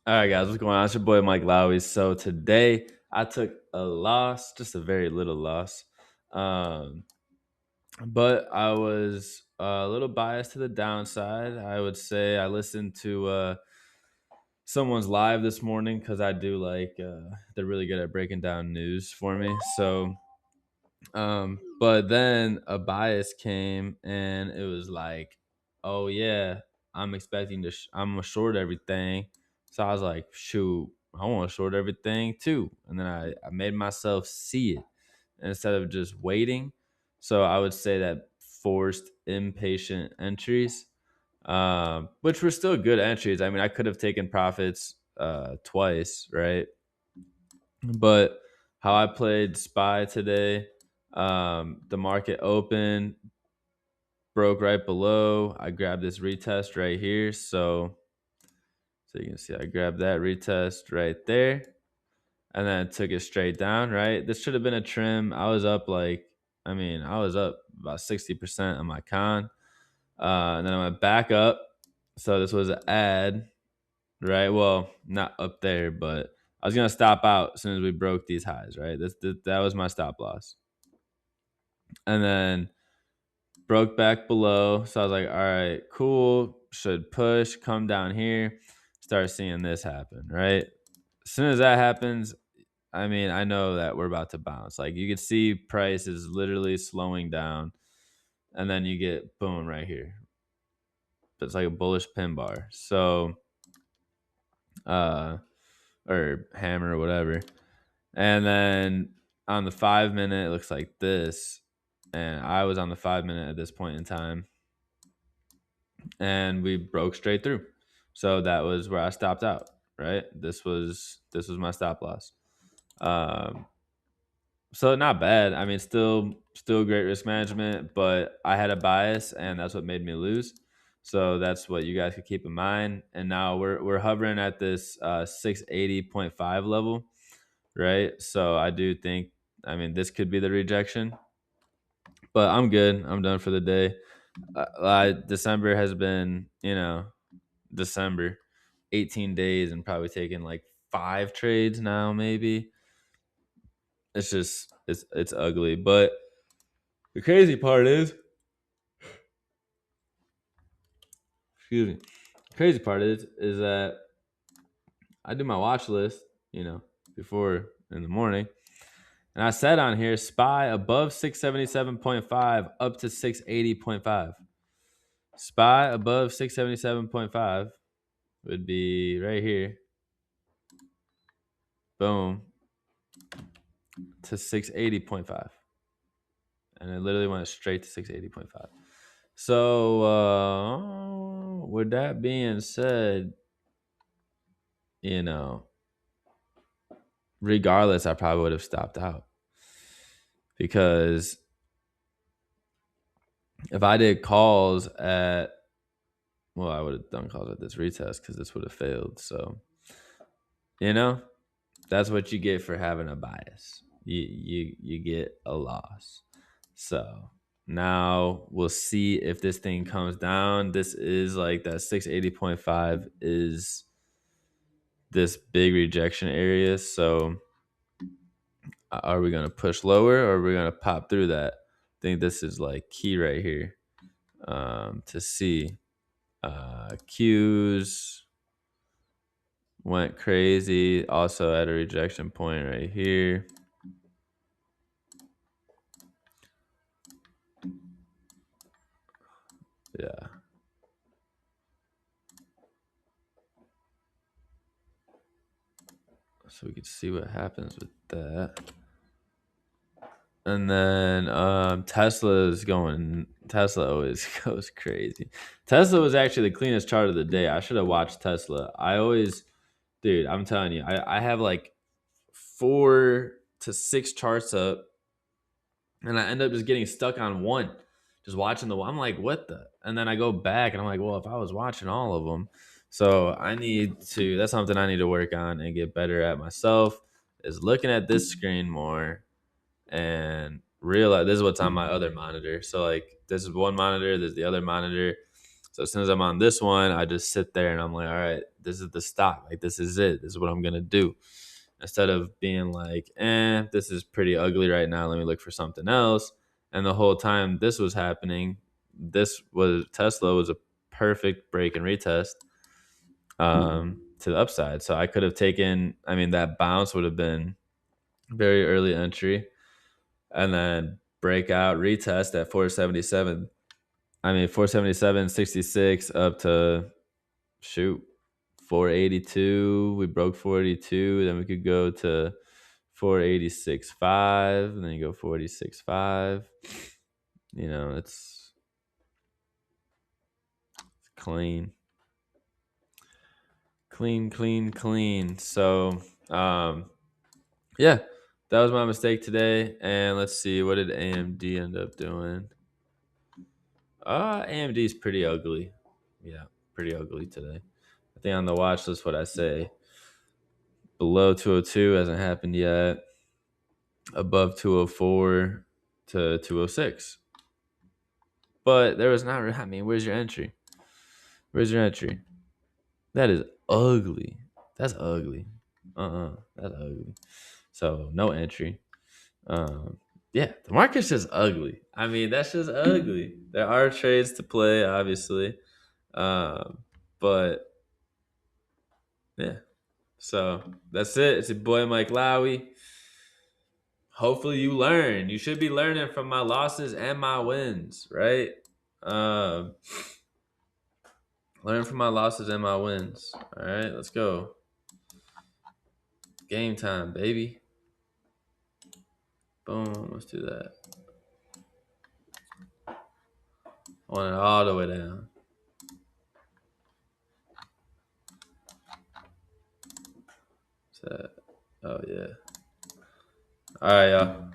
All right, guys, what's going on? It's your boy Mike Lowy. So today I took a loss, just a very little loss, um, but I was a little biased to the downside. I would say I listened to someone's live this morning because I do like they're really good at breaking down news for me. But then a bias came and it was like, oh yeah, I'm expecting to, I'm gonna short everything. So I was like, shoot, I want to short everything too. And then I made myself see it instead of just waiting. So I would say that forced impatient entries, which were still good entries. I mean, I could have taken profits twice, right? But how I played SPY today, the market opened, broke right below. I grabbed this retest right here. So you can see I grabbed that retest right there. And then took it straight down, right? This should have been a trim. I was up I was up about 60% on my con. And then I went back up. So this was an ad, right? Well, not up there, but I was gonna stop out as soon as we broke these highs, right? That was my stop loss, and then broke back below. So I was like, all right, cool. Should push, come down here, start seeing this happen, right? As soon as that happens, I mean, I know that we're about to bounce. Like you can see, price is literally slowing down, and then you get boom right here. It's like a bullish pin bar. So, uh, or hammer or whatever. And then on the 5 minute, it looks like this. And I was on the 5 minute at this point in time. And we broke straight through. So that was where I stopped out, right? This was my stop loss. Um, so not bad. I mean, still great risk management, but I had a bias and that's what made me lose. So that's what you guys could keep in mind. And now we're hovering at this 680.5 level, right? So I do think, I mean, this could be the rejection, but I'm good. I'm done for the day. December has been, December, 18 days and probably taking like 5 trades now, maybe. It's just, it's ugly. But the crazy part is, excuse me, the crazy part is that I do my watch list, before in the morning. And I said on here, SPY above 677.5 up to 680.5. SPY above 677.5 would be right here. Boom. To 680.5. And it literally went straight to 680.5. So, with that being said, you know, regardless, I probably would have stopped out because if I did calls at, well, I would have done calls at this retest because this would have failed. So, you know, that's what you get for having a bias. You get a loss. So now we'll see if this thing comes down. This is like that 680.5 is this big rejection area. So are we gonna push lower or are we gonna pop through that? I think this is like key right here, to see. Q's went crazy, also at a rejection point right here. Yeah. So we can see what happens with that. And then Tesla always goes crazy. Tesla was actually the cleanest chart of the day. I should have watched Tesla. Dude, I'm telling you, I have like 4 to 6 charts up, and I end up just getting stuck on one, just watching the one. I'm like, what the? And then I go back and I'm like, well, if I was watching all of them. So that's something I need to work on and get better at myself, is looking at this screen more and realize this is what's on my other monitor. So like this is one monitor, there's the other monitor. So as soon as I'm on this one, I just sit there and I'm like, all right, this is the stop. Like this is it. This is what I'm gonna do. Instead of being like, this is pretty ugly right now. Let me look for something else. And the whole time this was happening, Tesla was a perfect break and retest to the upside. So I could have taken, I mean, that bounce would have been very early entry and then breakout retest at 477. I mean, 477.66 up to shoot 482. We broke 482. Then we could go to 486.5. And then you go 486.5. You know, it's clean. Clean. So, yeah, that was my mistake today. And let's see, what did AMD end up doing? AMD is pretty ugly. Yeah, pretty ugly today. I think on the watch list, what I say, below 202 hasn't happened yet. Above 204 to 206. But there was not, I mean, where's your entry? Where's your entry? That is ugly. That's ugly. That's ugly. So no entry. Yeah, the market's just ugly. I mean, that's just ugly. There are trades to play, obviously. But yeah. So that's it. It's your boy Mike Lowy. Hopefully you learn. You should be learning from my losses and my wins, right? Um, learn from my losses and my wins. All right, let's go. Game time, baby. Boom. Let's do that. I want it all the way down. So, oh yeah. All right, y'all.